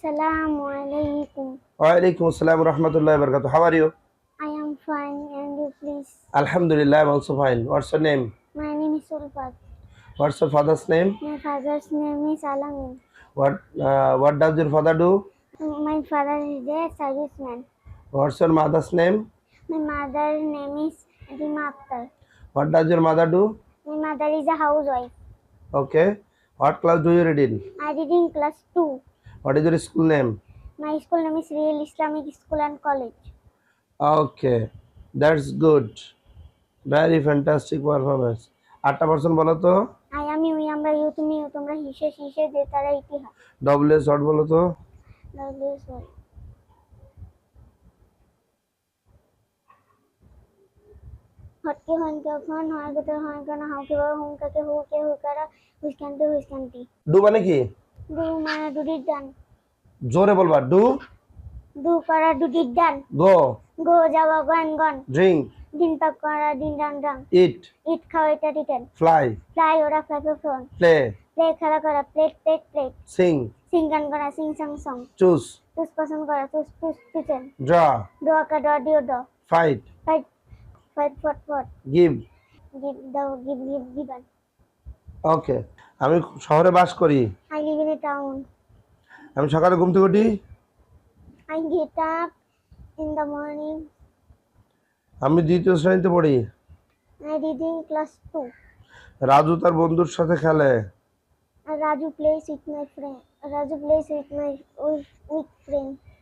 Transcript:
Assalamu alaikum. Walaikum assalam warahmatullahi wabarakatuh. How are you? I am fine, and you please? Alhamdulillah, I'm also fine. What's your name? My name is Sulfat. What's your father's name? My father's name is Alamin. What does your father do? My father is a serviceman. What's your mother's name? My mother's name is Rima Akhtar. What does your mother do? My mother is a housewife. Okay. What class do you read in? I read in class 2. What is your school name? My school name is Real Islamic School and College. Okay. That's good. Very fantastic performance. 8% বলো তো। I am you, আমরা you, তুমি you, তোমরা হিসে শীষে যে তারা ইতিহাস। WS what বলো তো। WSY. হটকে হনকে খন হয় গতে হয় কেন হাউকে বা হুমকাকে হুকে হুকারা হুসকান্তি ডু মানে কি? ডু মানে ডুডির ডান জোরে বলবা। ডু ডু করা ডুডির ডান গো গো যাওয়া গন গন ড্রিঙ্ক দিন পাক করা দিন ডান ডান ইট ইট খাওয়া এটা টিটেন ফ্লাই ফ্লাই ওরা ফ্লাই ফ্লোন প্লে প্লে খেলা করা plate plate plate Singh Singh গান করা সিং সং সং চুজ তুস পছন্দ করা তুস তুস তুচেন ড্র ডোয়া কা ডোয়া ডিও ড ফাইট ফাইট ফাইট ফট ফট গিভ। গিভ দাও গিভ গিভ গিভান ওকে। আমি শহরে বাস করি। I live in a town আমি সকালে ঘুম থেকে উঠি। I get up in the morning. আমি দ্বিতীয় শ্রেণীতে পড়ি। I read in class 2. Raju তার বন্ধুর সাথে খেলে। Raju plays with my friend. Raju plays with my with friend.